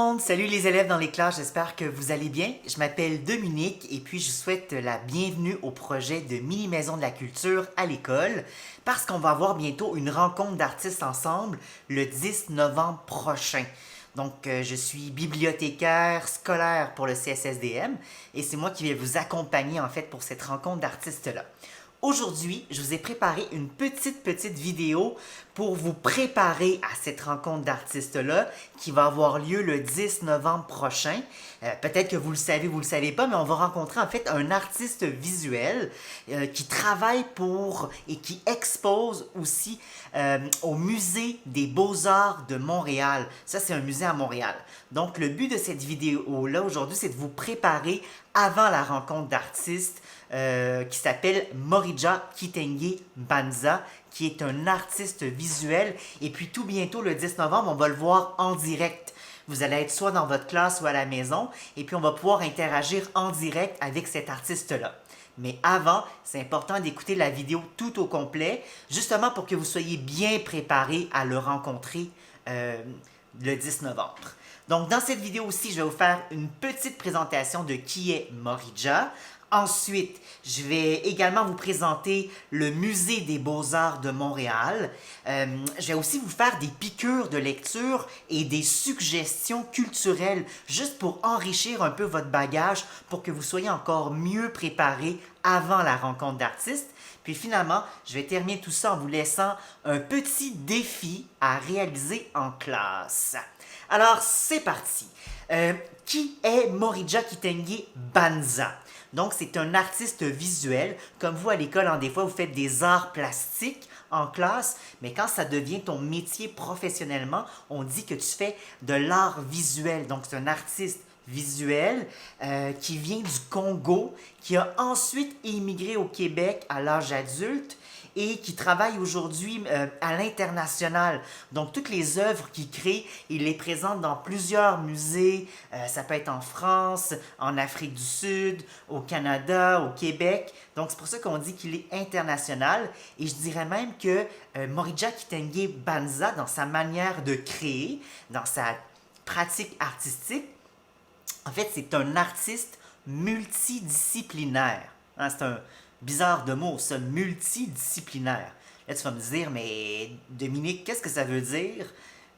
monde! Salut les élèves dans les classes, j'espère que vous allez bien. Je m'appelle Dominique et puis je vous souhaite la bienvenue au projet de Mini Maison de la Culture à l'école parce qu'on va avoir bientôt une rencontre d'artistes ensemble le 10 novembre prochain. Donc, je suis bibliothécaire scolaire pour le CSSDM et c'est moi qui vais vous accompagner en fait pour cette rencontre d'artistes-là. Aujourd'hui, je vous ai préparé une petite vidéo pour vous préparer à cette rencontre d'artistes-là qui va avoir lieu le 10 novembre prochain. Peut-être que vous le savez pas, mais on va rencontrer en fait un artiste visuel qui travaille pour et qui expose aussi au Musée des Beaux-Arts de Montréal. Ça, c'est un musée à Montréal. Donc, le but de cette vidéo-là aujourd'hui, c'est de vous préparer avant la rencontre d'artistes qui s'appelle Morija Kitenge Banza, qui est un artiste visuel. Et puis tout bientôt, le 10 novembre, on va le voir en direct. Vous allez être soit dans votre classe ou à la maison, et puis on va pouvoir interagir en direct avec cet artiste-là. Mais avant, c'est important d'écouter la vidéo tout au complet, justement pour que vous soyez bien préparés à le rencontrer le 10 novembre. Donc, dans cette vidéo aussi, je vais vous faire une petite présentation de qui est Morija. Ensuite, je vais également vous présenter le Musée des Beaux-Arts de Montréal. Je vais aussi vous faire des piqûres de lecture et des suggestions culturelles, juste pour enrichir un peu votre bagage, pour que vous soyez encore mieux préparés avant la rencontre d'artistes. Puis finalement, je vais terminer tout ça en vous laissant un petit défi à réaliser en classe. Alors, c'est parti. Qui est Morija Kitenge Banza? Donc, c'est un artiste visuel. Comme vous, à l'école, des fois, vous faites des arts plastiques en classe, mais quand ça devient ton métier professionnellement, on dit que tu fais de l'art visuel. Donc, c'est un artiste visuel qui vient du Congo, qui a ensuite émigré au Québec à l'âge adulte et qui travaille aujourd'hui à l'international. Donc, toutes les œuvres qu'il crée, il les présente dans plusieurs musées. Ça peut être en France, en Afrique du Sud, au Canada, au Québec. Donc, c'est pour ça qu'on dit qu'il est international. Et je dirais même que Morija Kitenge Banza, dans sa manière de créer, dans sa pratique artistique, en fait, c'est un artiste multidisciplinaire. Hein, c'est un bizarre de mot, ça, multidisciplinaire. Là, tu vas me dire, mais Dominique, qu'est-ce que ça veut dire?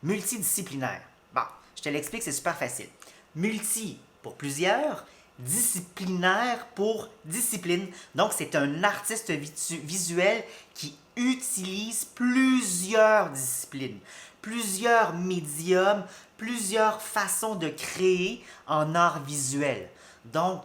Multidisciplinaire. Bon, je te l'explique, c'est super facile. Multi pour plusieurs, disciplinaire pour discipline. Donc, c'est un artiste visuel qui utilise plusieurs disciplines, plusieurs médiums, plusieurs façons de créer en art visuel. Donc,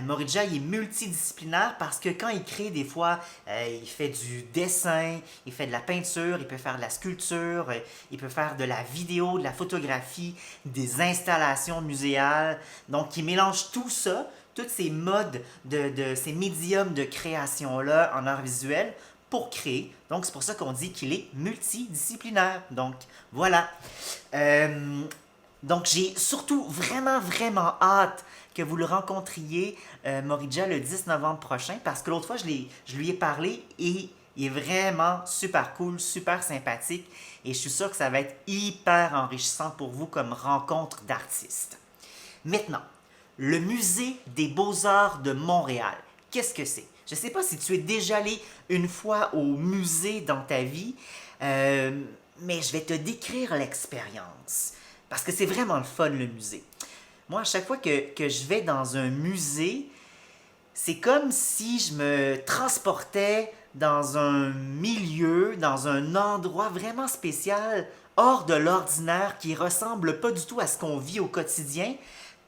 Morija, il est multidisciplinaire parce que quand il crée, des fois, il fait du dessin, il fait de la peinture, il peut faire de la sculpture, il peut faire de la vidéo, de la photographie, des installations muséales. Donc, il mélange tout ça, tous ces modes, ces médiums de création-là en art visuel pour créer. Donc, c'est pour ça qu'on dit qu'il est multidisciplinaire. Donc, voilà. Donc, j'ai surtout vraiment hâte que vous le rencontriez, Morija, le 10 novembre prochain, parce que l'autre fois, je lui ai parlé et il est vraiment super cool, super sympathique, et je suis sûr que ça va être hyper enrichissant pour vous comme rencontre d'artistes. Maintenant, le Musée des Beaux-Arts de Montréal, qu'est-ce que c'est? Je ne sais pas si tu es déjà allé une fois au musée dans ta vie, mais je vais te décrire l'expérience, parce que c'est vraiment le fun, le musée. Moi, à chaque fois que je vais dans un musée, c'est comme si je me transportais dans un milieu, dans un endroit vraiment spécial, hors de l'ordinaire, qui ressemble pas du tout à ce qu'on vit au quotidien,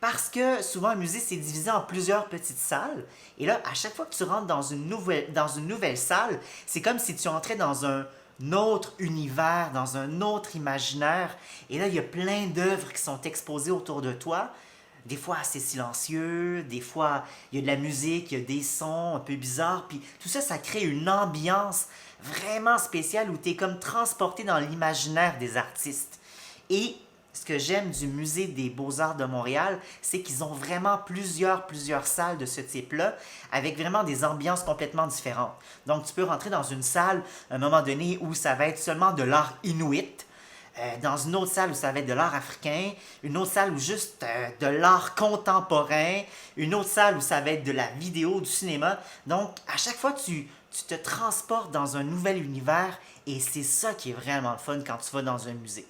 parce que souvent un musée c'est divisé en plusieurs petites salles, et là, à chaque fois que tu rentres dans une nouvelle salle, c'est comme si tu entrais dans un autre univers, dans un autre imaginaire, et là, il y a plein d'œuvres qui sont exposées autour de toi. Des fois assez silencieux, des fois il y a de la musique, il y a des sons un peu bizarres, puis tout ça, ça crée une ambiance vraiment spéciale où tu es comme transporté dans l'imaginaire des artistes. Et ce que j'aime du Musée des Beaux-Arts de Montréal, c'est qu'ils ont vraiment plusieurs salles de ce type-là, avec vraiment des ambiances complètement différentes. Donc tu peux rentrer dans une salle à un moment donné où ça va être seulement de l'art inuit, dans une autre salle où ça va être de l'art africain, une autre salle où juste de l'art contemporain, une autre salle où ça va être de la vidéo, du cinéma. Donc, à chaque fois, tu te transportes dans un nouvel univers et c'est ça qui est vraiment le fun quand tu vas dans un musée.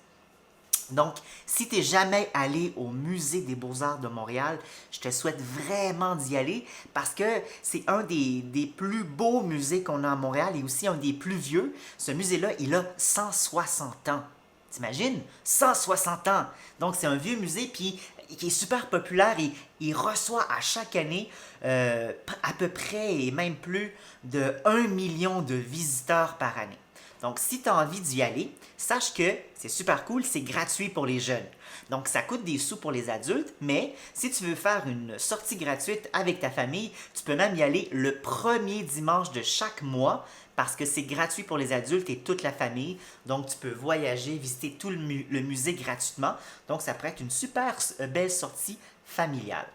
Donc, si tu n'es jamais allé au Musée des Beaux-Arts de Montréal, je te souhaite vraiment d'y aller parce que c'est un des plus beaux musées qu'on a à Montréal et aussi un des plus vieux. Ce musée-là, il a 160 ans. T'imagines? 160 ans! Donc, c'est un vieux musée puis qui est super populaire et il reçoit à chaque année à peu près et même plus de 1 million de visiteurs par année. Donc, si tu as envie d'y aller, sache que c'est super cool, c'est gratuit pour les jeunes. Donc, ça coûte des sous pour les adultes, mais si tu veux faire une sortie gratuite avec ta famille, tu peux même y aller le premier dimanche de chaque mois parce que c'est gratuit pour les adultes et toute la famille. Donc, tu peux voyager, visiter tout le musée gratuitement. Donc, ça pourrait être une super belle sortie familiale.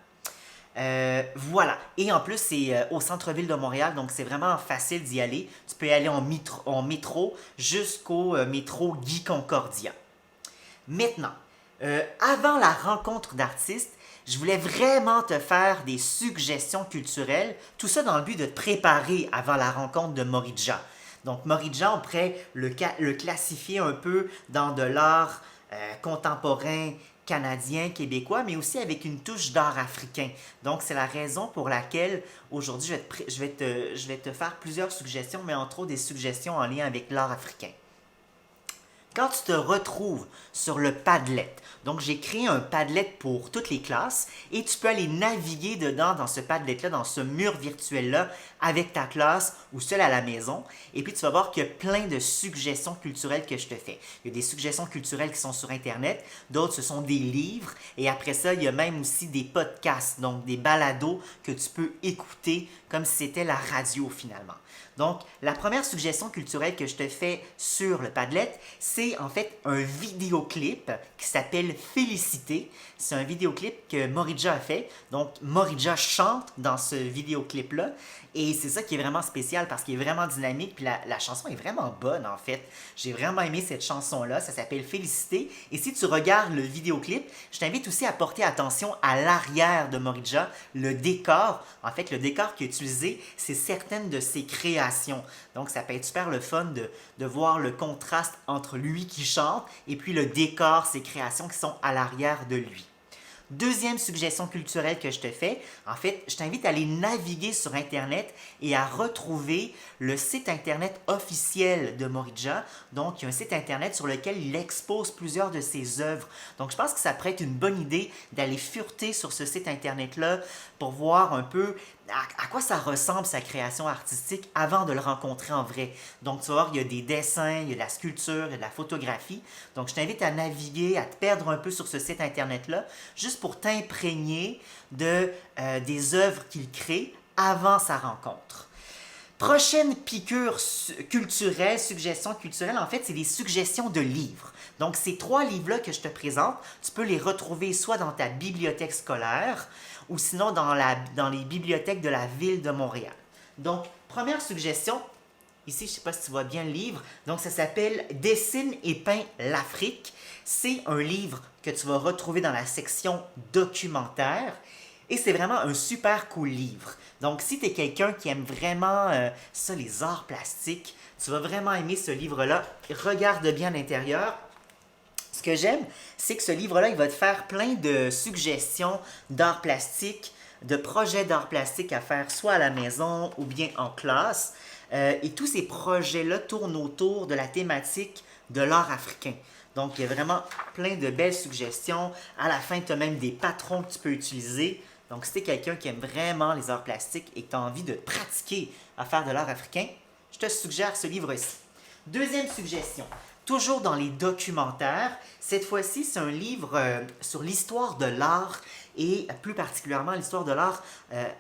Voilà. Et en plus, c'est au centre-ville de Montréal, donc c'est vraiment facile d'y aller. Tu peux y aller en métro jusqu'au métro Guy Concordia. Maintenant, avant la rencontre d'artistes, je voulais vraiment te faire des suggestions culturelles, tout ça dans le but de te préparer avant la rencontre de Moridja. Donc, Moridja, on pourrait le classifier un peu dans de l'art contemporain canadien, québécois, mais aussi avec une touche d'art africain. Donc, c'est la raison pour laquelle aujourd'hui, je vais te faire plusieurs suggestions, mais entre autres des suggestions en lien avec l'art africain. Quand tu te retrouves sur le Padlet, donc j'ai créé un Padlet pour toutes les classes et tu peux aller naviguer dedans dans ce Padlet-là, dans ce mur virtuel-là avec ta classe ou seul à la maison. Et puis tu vas voir qu'il y a plein de suggestions culturelles que je te fais. Il y a des suggestions culturelles qui sont sur Internet, d'autres ce sont des livres et après ça, il y a même aussi des podcasts, donc des balados que tu peux écouter comme si c'était la radio finalement. Donc, la première suggestion culturelle que je te fais sur le Padlet, c'est en fait un vidéoclip qui s'appelle Félicité. C'est un vidéoclip que Moridja a fait. Donc, Moridja chante dans ce vidéoclip-là. Et c'est ça qui est vraiment spécial parce qu'il est vraiment dynamique. Puis la chanson est vraiment bonne en fait. J'ai vraiment aimé cette chanson-là. Ça s'appelle Félicité. Et si tu regardes le vidéoclip, je t'invite aussi à porter attention à l'arrière de Moridja, le décor. En fait, le décor qui est utilisé, c'est certaines de ses créations. Donc, ça peut être super le fun de voir le contraste entre lui qui chante et puis le décor, ses créations qui sont à l'arrière de lui. Deuxième suggestion culturelle que je te fais, en fait, je t'invite à aller naviguer sur Internet et à retrouver le site Internet officiel de Moridja. Donc, il y a un site Internet sur lequel il expose plusieurs de ses œuvres. Donc, je pense que ça pourrait être une bonne idée d'aller fureter sur ce site Internet-là pour voir un peu à quoi ça ressemble sa création artistique avant de le rencontrer en vrai. Donc, tu vas voir, il y a des dessins, il y a de la sculpture, il y a de la photographie. Donc, je t'invite à naviguer, à te perdre un peu sur ce site Internet-là, juste pour t'imprégner des œuvres qu'il crée avant sa rencontre. Prochaine piqûre culturelle, suggestion culturelle, en fait, c'est des suggestions de livres. Donc, ces 3 livres-là que je te présente, tu peux les retrouver soit dans ta bibliothèque scolaire ou sinon dans les bibliothèques de la ville de Montréal. Donc, première suggestion, ici, je ne sais pas si tu vois bien le livre, donc ça s'appelle « Dessine et peint l'Afrique ». C'est un livre que tu vas retrouver dans la section documentaire et c'est vraiment un super cool livre. Donc, si tu es quelqu'un qui aime vraiment ça, les arts plastiques, tu vas vraiment aimer ce livre-là. Regarde bien l'intérieur. Ce que j'aime, c'est que ce livre-là, il va te faire plein de suggestions d'art plastique, de projets d'art plastique à faire soit à la maison ou bien en classe. Et tous ces projets-là tournent autour de la thématique de l'art africain. Donc, il y a vraiment plein de belles suggestions. À la fin, tu as même des patrons que tu peux utiliser. Donc, si tu es quelqu'un qui aime vraiment les arts plastiques et que tu as envie de pratiquer à faire de l'art africain, je te suggère ce livre-ci. Deuxième suggestion, toujours dans les documentaires, cette fois-ci, c'est un livre sur l'histoire de l'art et plus particulièrement l'histoire de l'art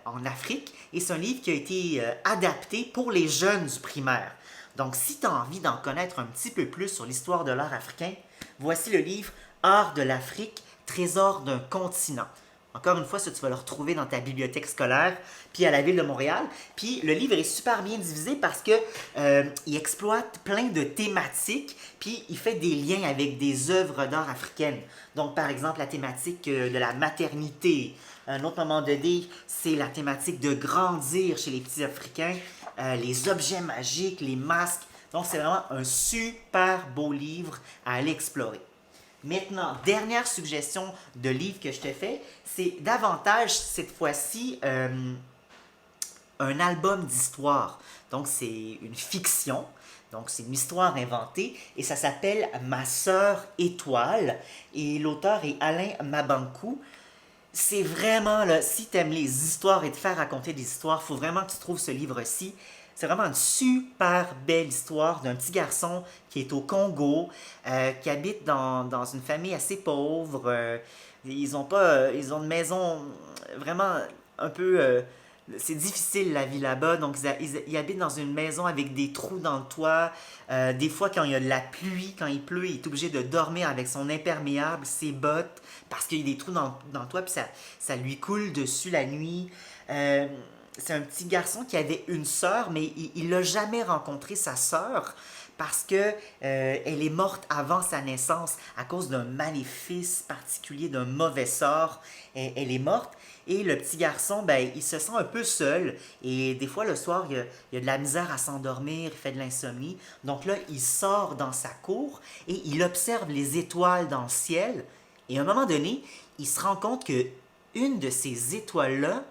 en Afrique. Et c'est un livre qui a été adapté pour les jeunes du primaire. Donc, si tu as envie d'en connaître un petit peu plus sur l'histoire de l'art africain, voici le livre « Art de l'Afrique, trésor d'un continent ». Encore une fois, ça, tu vas le retrouver dans ta bibliothèque scolaire, puis à la Ville de Montréal. Puis le livre est super bien divisé parce que il exploite plein de thématiques, puis il fait des liens avec des œuvres d'art africaines. Donc, par exemple, la thématique de la maternité. À un autre moment donné, c'est la thématique de grandir chez les petits Africains, les objets magiques, les masques. Donc, c'est vraiment un super beau livre à aller explorer. Maintenant, dernière suggestion de livre que je te fais, c'est davantage cette fois-ci un album d'histoire. Donc, c'est une fiction. Donc, c'est une histoire inventée et ça s'appelle Ma sœur étoile. Et l'auteur est Alain Mabankou. C'est vraiment, là, si tu aimes les histoires et te faire raconter des histoires, il faut vraiment que tu trouves ce livre-ci. C'est vraiment une super belle histoire d'un petit garçon qui est au Congo, qui habite dans une famille assez pauvre. Ils ont une maison vraiment un peu... c'est difficile la vie là-bas, donc ils habitent dans une maison avec des trous dans le toit. Des fois, quand il y a de la pluie, quand il pleut, il est obligé de dormir avec son imperméable, ses bottes, parce qu'il y a des trous dans le toit, puis ça lui coule dessus la nuit. C'est un petit garçon qui avait une sœur, mais il n'a jamais rencontré sa sœur parce que elle est morte avant sa naissance à cause d'un maléfice particulier, d'un mauvais sort. Elle est morte et le petit garçon, ben, il se sent un peu seul et des fois le soir, il a de la misère à s'endormir, il fait de l'insomnie. Donc là, il sort dans sa cour et il observe les étoiles dans le ciel et à un moment donné, il se rend compte que une de ces étoiles-là,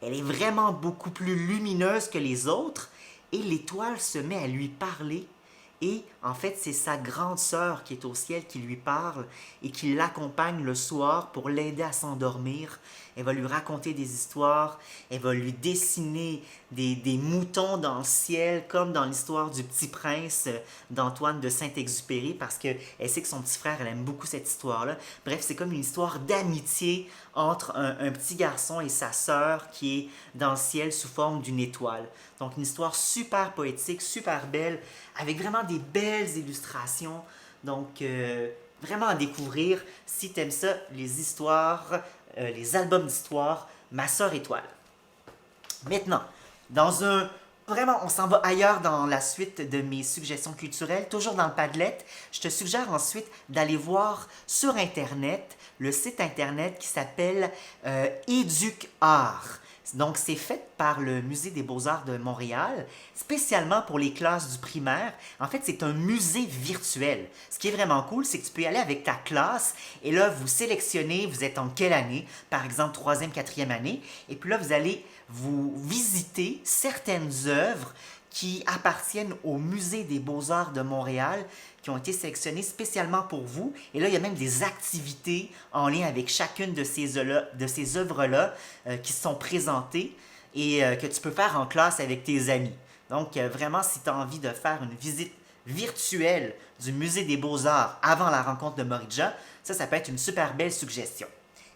elle est vraiment beaucoup plus lumineuse que les autres et l'étoile se met à lui parler. Et en fait, c'est sa grande sœur qui est au ciel qui lui parle et qui l'accompagne le soir pour l'aider à s'endormir. Elle va lui raconter des histoires, elle va lui dessiner des moutons dans le ciel, comme dans l'histoire du Petit Prince d'Antoine de Saint-Exupéry, parce qu'elle sait que son petit frère, elle aime beaucoup cette histoire-là. Bref, c'est comme une histoire d'amitié entre un petit garçon et sa sœur qui est dans le ciel sous forme d'une étoile. Donc une histoire super poétique, super belle, avec vraiment des belles illustrations. Donc vraiment à découvrir si tu aimes ça, les histoires, les albums d'histoire, Ma sœur étoile. Maintenant, vraiment, on s'en va ailleurs dans la suite de mes suggestions culturelles, toujours dans le Padlet. Je te suggère ensuite d'aller voir sur Internet le site Internet qui s'appelle EducArt. Donc, c'est fait par le Musée des Beaux-Arts de Montréal, spécialement pour les classes du primaire. En fait, c'est un musée virtuel. Ce qui est vraiment cool, c'est que tu peux y aller avec ta classe et là, vous sélectionnez, vous êtes en quelle année, par exemple, troisième, quatrième année, et puis là, vous allez vous visiter certaines œuvres qui appartiennent au Musée des Beaux-Arts de Montréal, qui ont été sélectionnées spécialement pour vous. Et là, il y a même des activités en lien avec chacune de ces œuvres-là qui sont présentées et que tu peux faire en classe avec tes amis. Donc, vraiment, si tu as envie de faire une visite virtuelle du Musée des Beaux-Arts avant la rencontre de Moridja, ça peut être une super belle suggestion.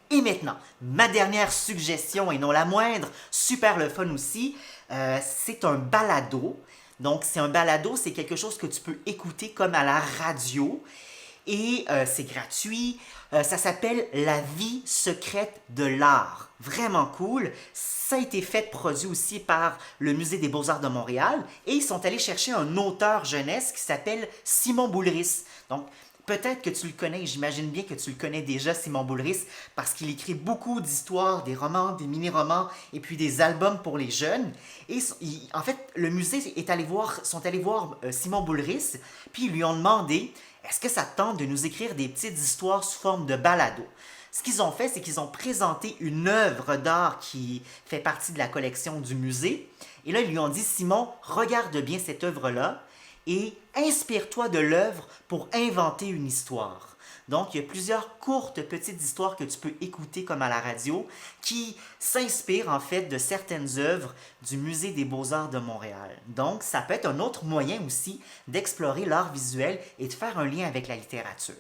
Et maintenant, ma dernière suggestion, et non la moindre, super le fun aussi, c'est un balado. Donc, c'est un balado, c'est quelque chose que tu peux écouter comme à la radio. Et c'est gratuit. Ça s'appelle La vie secrète de l'art. Vraiment cool. Ça a été fait, produit aussi par le Musée des Beaux-Arts de Montréal. Et ils sont allés chercher un auteur jeunesse qui s'appelle Simon Boulris. Donc, peut-être que tu le connais, j'imagine bien que tu le connais déjà, Simon Boulris, parce qu'il écrit beaucoup d'histoires, des romans, des mini-romans, et puis des albums pour les jeunes. Et en fait, le musée sont allés voir Simon Boulris, puis ils lui ont demandé, est-ce que ça te tente de nous écrire des petites histoires sous forme de balado? Ce qu'ils ont fait, c'est qu'ils ont présenté une œuvre d'art qui fait partie de la collection du musée. Et là, ils lui ont dit, Simon, regarde bien cette œuvre-là et inspire-toi de l'œuvre pour inventer une histoire. Donc, il y a plusieurs courtes petites histoires que tu peux écouter comme à la radio qui s'inspirent en fait de certaines œuvres du Musée des Beaux-Arts de Montréal. Donc, ça peut être un autre moyen aussi d'explorer l'art visuel et de faire un lien avec la littérature.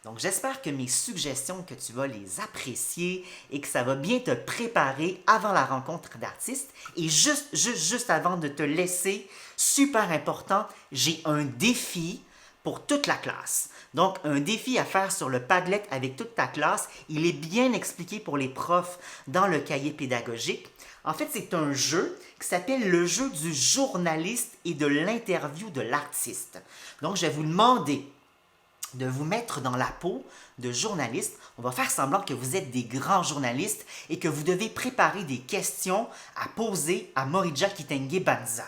Donc, j'espère que mes suggestions, que tu vas les apprécier et que ça va bien te préparer avant la rencontre d'artistes. Et juste avant de te laisser, super important, j'ai un défi pour toute la classe. Donc, un défi à faire sur le Padlet avec toute ta classe. Il est bien expliqué pour les profs dans le cahier pédagogique. En fait, c'est un jeu qui s'appelle le jeu du journaliste et de l'interview de l'artiste. Donc, je vais vous demander de vous mettre dans la peau de journaliste. On va faire semblant que vous êtes des grands journalistes et que vous devez préparer des questions à poser à Morija Kitenge Banza.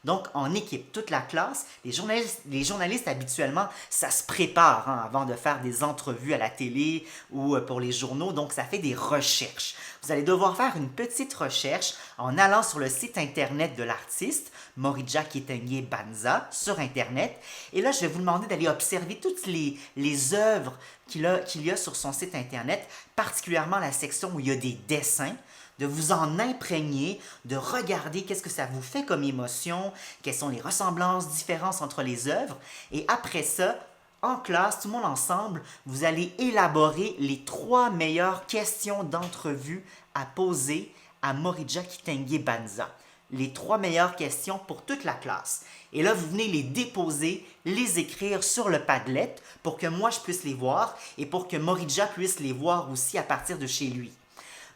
Donc, en équipe, toute la classe, les journalistes habituellement, ça se prépare avant de faire des entrevues à la télé ou pour les journaux. Donc, ça fait des recherches. Vous allez devoir faire une petite recherche en allant sur le site internet de l'artiste, Morija Kitenge Banza, sur internet. Et là, je vais vous demander d'aller observer toutes les œuvres qu'il y a sur son site internet, particulièrement la section où il y a des dessins, de vous en imprégner, de regarder qu'est-ce que ça vous fait comme émotion, quelles sont les ressemblances, différences entre les œuvres. Et après ça, en classe, tout le monde ensemble, vous allez élaborer les 3 meilleures questions d'entrevue à poser à Morija Kitenge Banza. Les 3 meilleures questions pour toute la classe. Et là, vous venez les déposer, les écrire sur le Padlet pour que moi, je puisse les voir et pour que Morija puisse les voir aussi à partir de chez lui.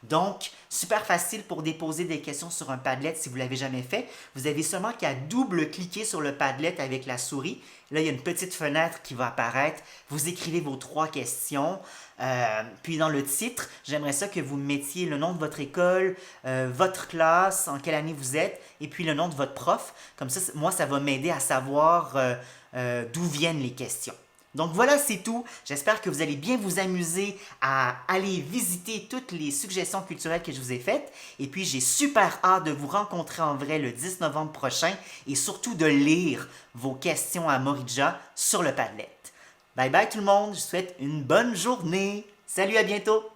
Donc, super facile pour déposer des questions sur un Padlet si vous ne l'avez jamais fait. Vous avez seulement qu'à double-cliquer sur le Padlet avec la souris. Là, il y a une petite fenêtre qui va apparaître. Vous écrivez vos 3 questions. Puis dans le titre, j'aimerais ça que vous mettiez le nom de votre école, votre classe, en quelle année vous êtes, et puis le nom de votre prof. Comme ça, moi, ça va m'aider à savoir d'où viennent les questions. Donc voilà, c'est tout. J'espère que vous allez bien vous amuser à aller visiter toutes les suggestions culturelles que je vous ai faites. Et puis, j'ai super hâte de vous rencontrer en vrai le 10 novembre prochain et surtout de lire vos questions à Morija sur le Padlet. Bye bye tout le monde, je vous souhaite une bonne journée. Salut, à bientôt!